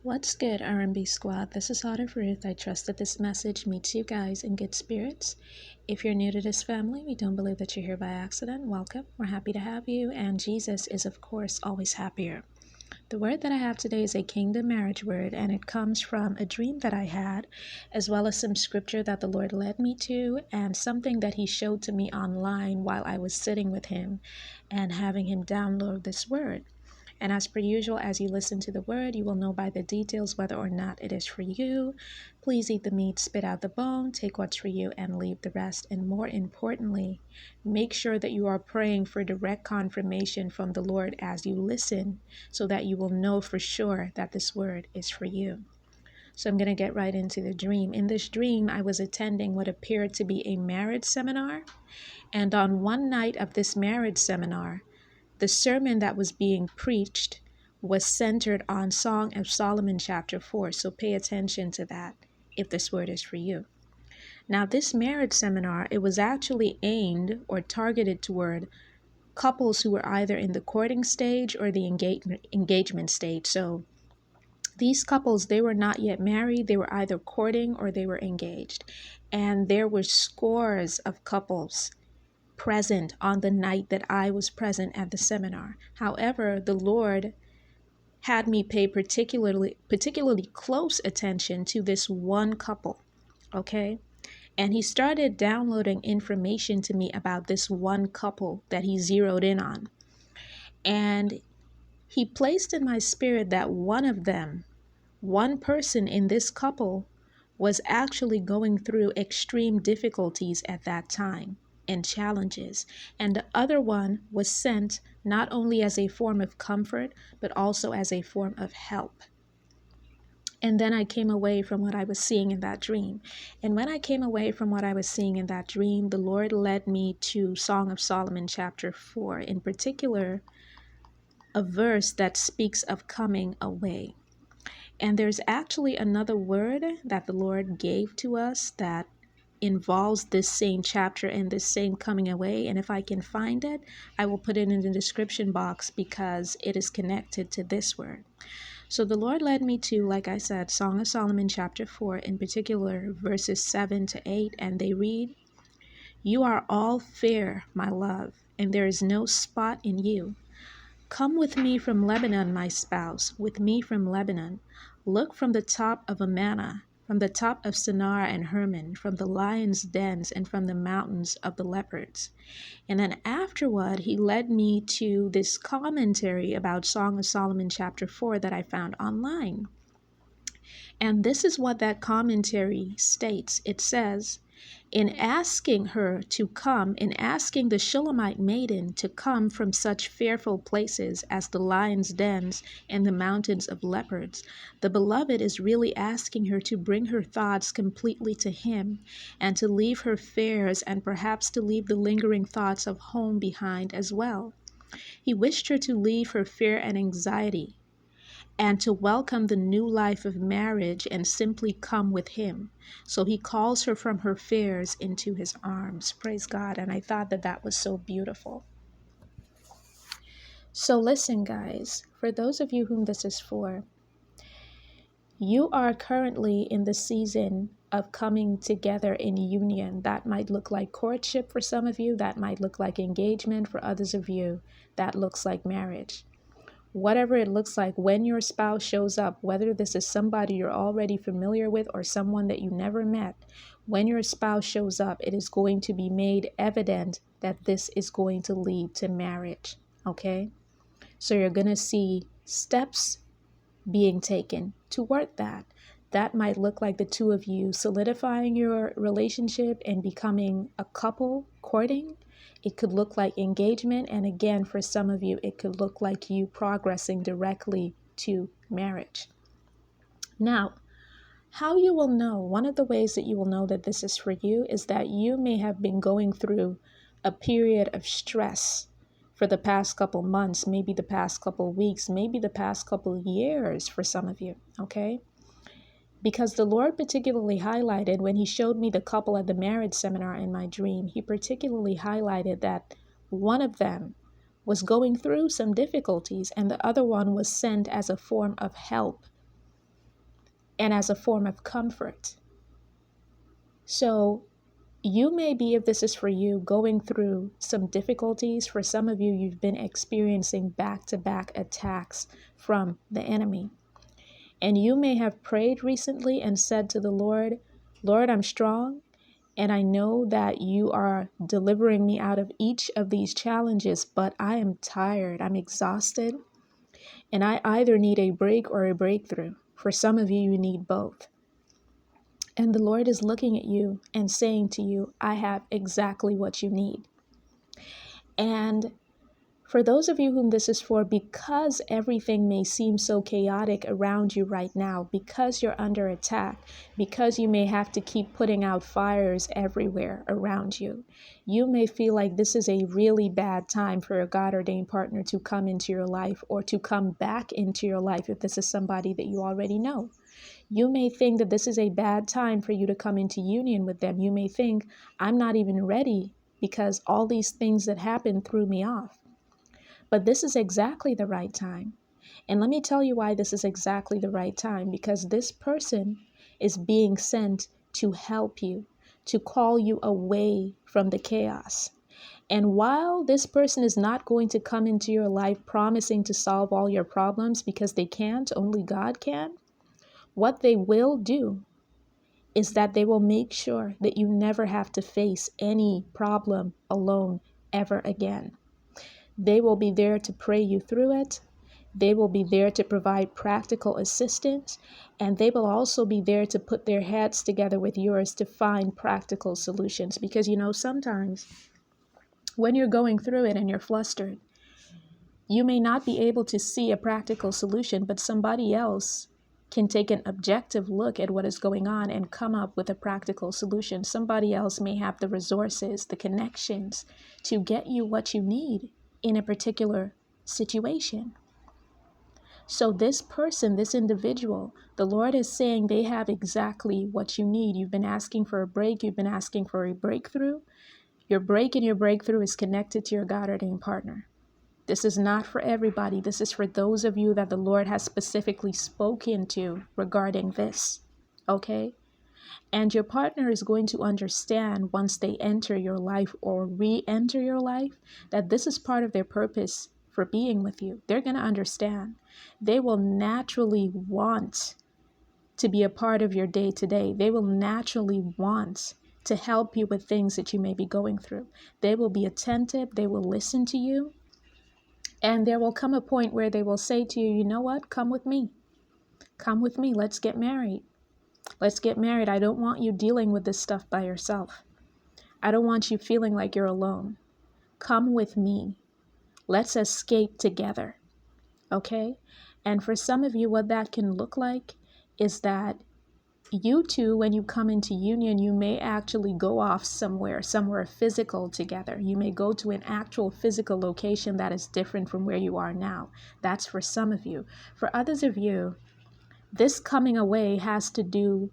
What's good, R&B squad? This is Autumn Ruth. I trust that this message meets you guys in good spirits. If you're new to this family, we don't believe that you're here by accident. Welcome. We're happy to have you, and Jesus is, of course, always happier. The word that I have today is a kingdom marriage word, and it comes from a dream that I had, as well as some scripture that the Lord led me to, and something that He showed to me online while I was sitting with Him and having Him download this word. And as per usual, as you listen to the word, you will know by the details whether or not it is for you. Please eat the meat, spit out the bone, take what's for you, and leave the rest. And more importantly, make sure that you are praying for direct confirmation from the Lord as you listen, so that you will know for sure that this word is for you. So I'm going to get right into the dream. In this dream, I was attending what appeared to be a marriage seminar. And on one night of this marriage seminar, the sermon that was being preached was centered on Song of Solomon chapter 4, so pay attention to that if this word is for you. Now, this marriage seminar, it was actually aimed or targeted toward couples who were either in the courting stage or the engagement stage. So these couples, they were not yet married, they were either courting or they were engaged. And there were scores of couples present on the night that I was present at the seminar. However, the Lord had me pay particularly close attention to this one couple, okay? And He started downloading information to me about this one couple that He zeroed in on. And He placed in my spirit that one of them, one person in this couple, was actually going through extreme difficulties at that time and challenges, and the other one was sent not only as a form of comfort but also as a form of help. And then I came away from what I was seeing in that dream. And when I came away from what I was seeing in that dream, the Lord led me to Song of Solomon chapter 4, in particular a verse that speaks of coming away. And there's actually another word that the Lord gave to us that involves this same chapter and this same coming away. And if I can find it, I will put it in the description box because it is connected to this word. So the Lord led me to, like I said, Song of Solomon chapter 4, in particular verses 7 to 8. And they read, "You are all fair, my love, and there is no spot in you. Come with me from Lebanon, my spouse, with me from Lebanon. Look from the top of Amana, from the top of Sinar and Hermon, from the lions' dens, and from the mountains of the leopards." And then afterward, He led me to this commentary about Song of Solomon chapter 4 that I found online. And this is what that commentary states. It says, in asking the Shulamite Maiden to come from such fearful places as the lions' dens and the mountains of leopards, the beloved is really asking her to bring her thoughts completely to Him and to leave her fears and perhaps to leave the lingering thoughts of home behind as well. He wished her to leave her fear and anxiety and to welcome the new life of marriage and simply come with Him. So He calls her from her fears into His arms. Praise God. And I thought that that was so beautiful. So listen, guys, for those of you whom this is for, you are currently in the season of coming together in union. That might look like courtship for some of you. That might look like engagement for others of you. That looks like marriage. Whatever it looks like, when your spouse shows up, whether this is somebody you're already familiar with or someone that you never met, when your spouse shows up, it is going to be made evident that this is going to lead to marriage, okay? So you're going to see steps being taken toward that. That might look like the two of you solidifying your relationship and becoming a couple, courting. It could look like engagement. And again, for some of you, it could look like you progressing directly to marriage. Now, how you will know, one of the ways that you will know that this is for you is that you may have been going through a period of stress for the past couple months, maybe the past couple weeks, maybe the past couple years for some of you, okay? Because the Lord particularly highlighted, when He showed me the couple at the marriage seminar in my dream, He particularly highlighted that one of them was going through some difficulties and the other one was sent as a form of help and as a form of comfort. So you may be, if this is for you, going through some difficulties. For some of you, you've been experiencing back-to-back attacks from the enemy. And you may have prayed recently and said to the Lord, Lord, I'm strong, and I know that you are delivering me out of each of these challenges, but I am tired, I'm exhausted, and I either need a break or a breakthrough. For some of you, you need both. And the Lord is looking at you and saying to you, I have exactly what you need. And for those of you whom this is for, because everything may seem so chaotic around you right now, because you're under attack, because you may have to keep putting out fires everywhere around you, you may feel like this is a really bad time for a God-ordained partner to come into your life, or to come back into your life if this is somebody that you already know. You may think that this is a bad time for you to come into union with them. You may think, I'm not even ready because all these things that happened threw me off. But this is exactly the right time. And let me tell you why this is exactly the right time. Because this person is being sent to help you, to call you away from the chaos. And while this person is not going to come into your life promising to solve all your problems, because they can't, only God can, what they will do is that they will make sure that you never have to face any problem alone ever again. They will be there to pray you through it. They will be there to provide practical assistance, and they will also be there to put their heads together with yours to find practical solutions. Because, sometimes when you're going through it and you're flustered, you may not be able to see a practical solution, but somebody else can take an objective look at what is going on and come up with a practical solution. Somebody else may have the resources, the connections to get you what you need in a particular situation. So this person, this individual, the Lord is saying they have exactly what you need. You've been asking for a break. You've been asking for a breakthrough. Your break and your breakthrough is connected to your God-ordained partner. This is not for everybody. This is for those of you that the Lord has specifically spoken to regarding this. Okay? And your partner is going to understand once they enter your life or re-enter your life that this is part of their purpose for being with you. They're going to understand. They will naturally want to be a part of your day-to-day. They will naturally want to help you with things that you may be going through. They will be attentive. They will listen to you. And there will come a point where they will say to you, you know what? Come with me. Come with me. Let's get married. Let's get married. I don't want you dealing with this stuff by yourself. I don't want you feeling like you're alone. Come with me. Let's escape together. Okay? And for some of you, what that can look like is that you two, when you come into union, you may actually go off somewhere physical together. You may go to an actual physical location that is different from where you are now. That's for some of you. For others of you, this coming away has to do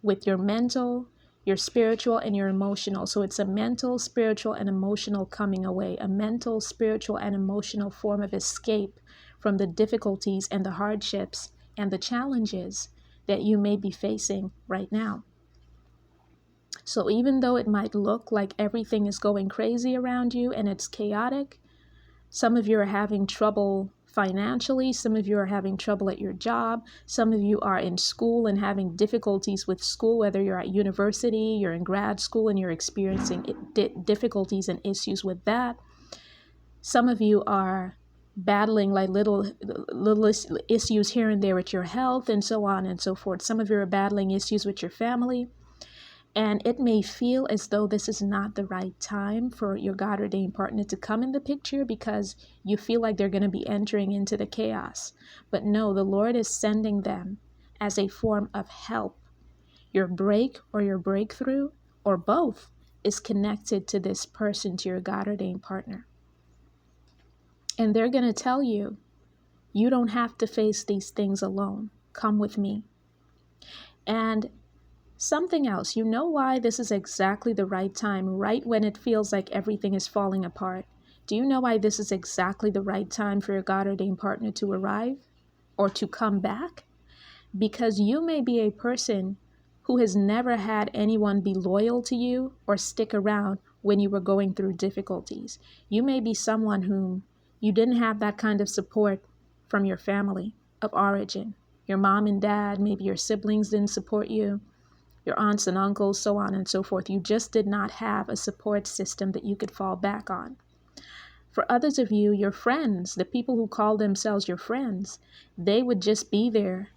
with your mental, your spiritual, and your emotional. So it's a mental, spiritual, and emotional coming away, a mental, spiritual, and emotional form of escape from the difficulties and the hardships and the challenges that you may be facing right now. So even though it might look like everything is going crazy around you and it's chaotic, some of you are having trouble financially, some of you are having trouble at your job, some of you are in school and having difficulties with school, whether you're at university, you're in grad school and you're experiencing difficulties and issues with that. Some of you are battling like little issues here and there with your health and so on and so forth. Some of you are battling issues with your family. And it may feel as though this is not the right time for your God-ordained partner to come in the picture because you feel like they're going to be entering into the chaos. But no, the Lord is sending them as a form of help. Your break or your breakthrough or both is connected to this person, to your God-ordained partner. And they're going to tell you, you don't have to face these things alone. Come with me. And something else, you know why this is exactly the right time, right when it feels like everything is falling apart? Do you know why this is exactly the right time for your God-ordained partner to arrive or to come back? because you may be a person who has never had anyone be loyal to you or stick around when you were going through difficulties. You may be someone whom you didn't have that kind of support from your family of origin. Your mom and dad, maybe your siblings didn't support you, your aunts and uncles, so on and so forth. You just did not have a support system that you could fall back on. For others of you, your friends, the people who call themselves your friends, they would just be there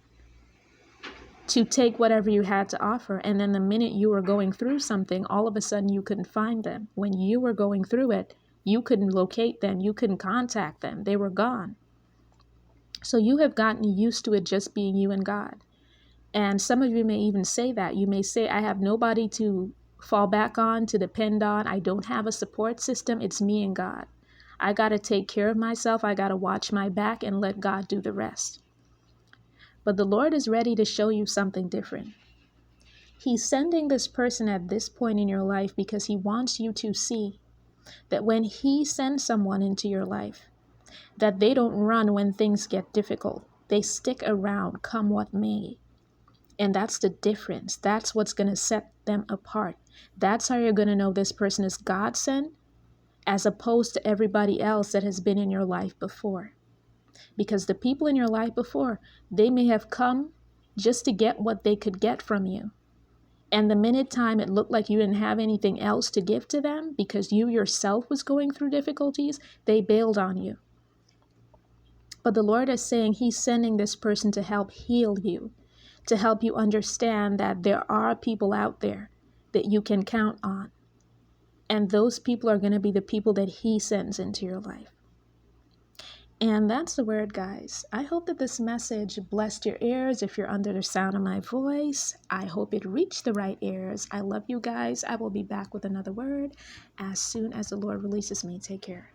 to take whatever you had to offer. And then the minute you were going through something, all of a sudden you couldn't find them. When you were going through it, you couldn't locate them. You couldn't contact them. They were gone. So you have gotten used to it just being you and God. And some of you may even say that. You may say, I have nobody to fall back on, to depend on. I don't have a support system. It's me and God. I got to take care of myself. I got to watch my back and let God do the rest. But the Lord is ready to show you something different. He's sending this person at this point in your life because he wants you to see that when he sends someone into your life, that they don't run when things get difficult. They stick around, come what may. And that's the difference. That's what's going to set them apart. That's how you're going to know this person is God sent, as opposed to everybody else that has been in your life before. Because the people in your life before, they may have come just to get what they could get from you. And the minute time it looked like you didn't have anything else to give to them because you yourself was going through difficulties, they bailed on you. But the Lord is saying he's sending this person to help heal you, to help you understand that there are people out there that you can count on. And those people are going to be the people that he sends into your life. And that's the word, guys. I hope that this message blessed your ears. If you're under the sound of my voice, I hope it reached the right ears. I love you guys. I will be back with another word as soon as the Lord releases me. Take care.